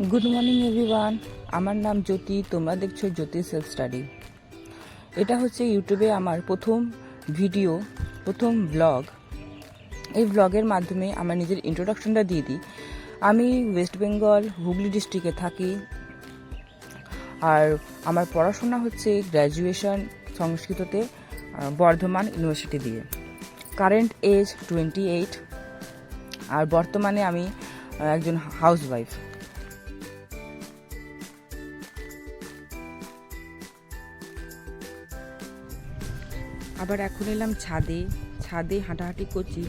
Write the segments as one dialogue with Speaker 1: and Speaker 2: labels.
Speaker 1: Good morning everyone. আমার নাম জ্যোতি, তোমরা দেখছো জ্যোতি সেলফ স্টাডি। এটা হচ্ছে ইউটিউবে আমার প্রথম ভিডিও, প্রথম ব্লগ। এই ব্লগের মাধ্যমে আমার নিজের ইন্ট্রোডাকশনটা দিয়ে দিই। আমি ওয়েস্ট বেঙ্গল হুগলি ডিস্ট্রিক্টে থাকি, আর আমার পড়াশোনা হচ্ছে গ্র্যাজুয়েশন সংস্কৃততে বর্ধমান ইউনিভার্সিটি দিয়ে। কারেন্ট এজ 28, আর বর্তমানে আমি একজন হাউসওয়াইফ। আবার এখন এলাম ছাদে। ছাদে হাঁটাহাঁটি করছি,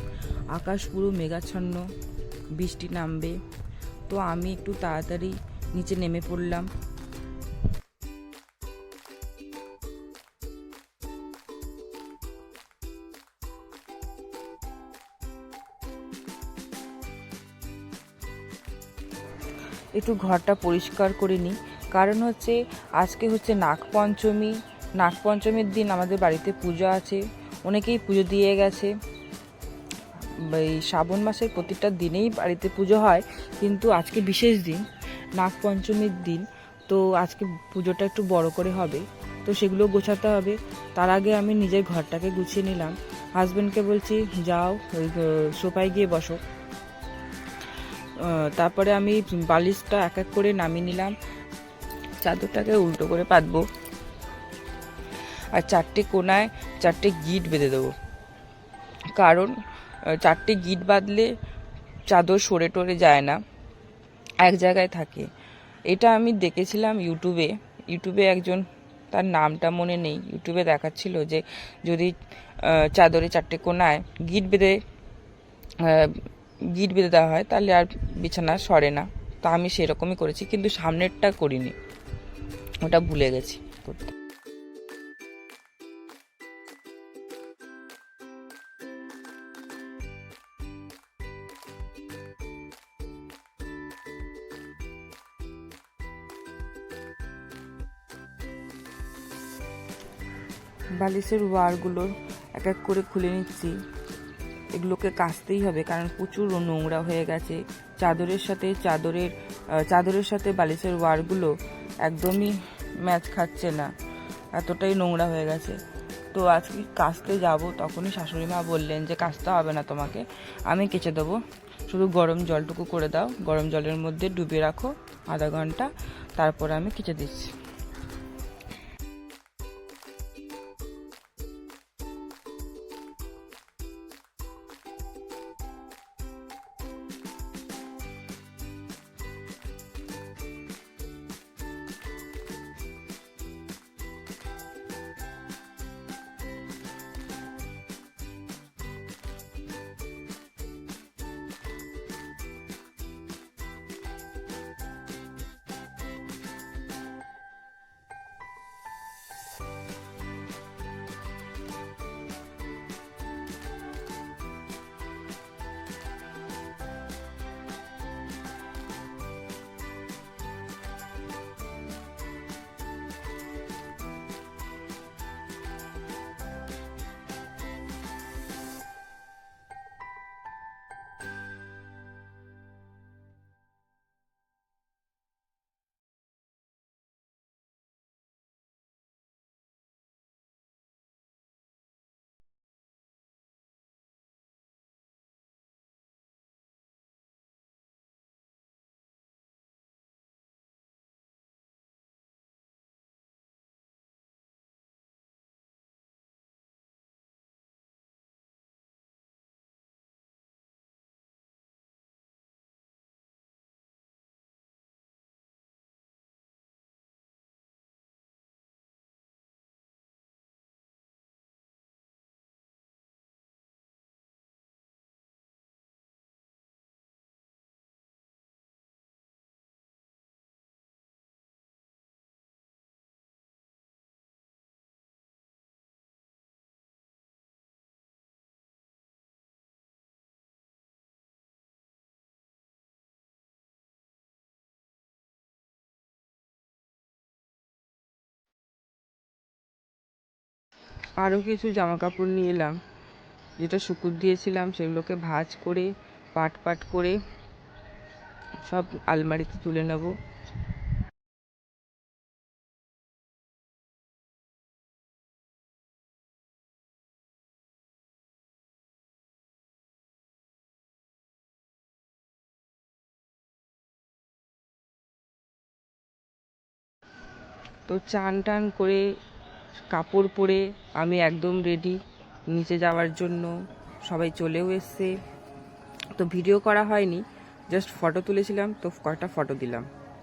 Speaker 1: আকাশ পুরো মেঘাচ্ছন্ন, বৃষ্টি নামবে, তো আমি একটু তাড়াতাড়ি নিচে নেমে পড়লাম। একটু ঘরটা পরিষ্কার করে নিই, কারণ হচ্ছে আজকে হচ্ছে নাগপঞ্চমী। নাগপঞ্চমীর দিন আমাদের বাড়িতে পুজো আছে, অনেকেই পুজো দিয়ে গেছে। এই শ্রাবণ মাসের প্রতিটা দিনেই বাড়িতে পুজো হয়, কিন্তু আজকে বিশেষ দিন, নাগপঞ্চমীর দিন, তো আজকে পুজোটা একটু বড় করে হবে, তো সেগুলো গোছাতে হবে। তার আগে আমি নিজের ঘরটাকে গুছিয়ে নিলাম। হাজব্যান্ডকে বলছি যাও ওই সোফায় গিয়ে বসো। তারপরে আমি বালিশটা এক এক করে নামিয়ে নিলাম, চাদরটাকে উল্টো করে পাতবো, আর চারটে কোনায় চারটে গিট বেঁধে দেবো। কারণ চারটে গিট বাঁধলে চাদর সরে টরে যায় না, এক জায়গায় থাকে। এটা আমি দেখেছিলাম ইউটিউবে একজন, তার নামটা মনে নেই, ইউটিউবে দেখাচ্ছিল যে যদি চাদরে চারটে কোনায় গিট বেঁধে দেওয়া হয় তাহলে আর বিছানা সরে না। তো আমি সেরকমই করেছি, কিন্তু সামনেরটা করিনি, ওটা ভুলে গেছি করতে। বালিশের ওয়ারগুলোর এক এক করে খুলে নিচ্ছি। এগুলোকে কাচতেই হবে, কারণ প্রচুর নোংরা হয়ে গেছে। চাদরের সাথে বালিশের ওয়ারগুলো একদমই ম্যাচ খাচ্ছে না, এতটাই নোংরা হয়ে গেছে। তো আজকে কাচতে যাব, তখনই শাশুড়ি মা বললেন যে কাচতে হবে না তোমাকে, আমি কেচে দেবো, শুধু গরম জলটুকু করে দাও, গরম জলের মধ্যে ডুবিয়ে রাখো আধা ঘন্টা, তারপর আমি কেচে দিচ্ছি। আরও কিছু জামা কাপড় নিয়ে এলাম, যেটা শুকুর দিয়েছিলাম সেগুলোকে ভাঁজ করে পাট পাট করে সব আলমারিতে তুলে নেব। তো চান টান করে কাপড় পরে আমি একদম রেডি নিচে যাওয়ার জন্য। সবাই চলেও এসছে। তো ভিডিও করা হয়নি, জাস্ট ফটো তুলেছিলাম, তো কয়েকটা ফটো দিলাম।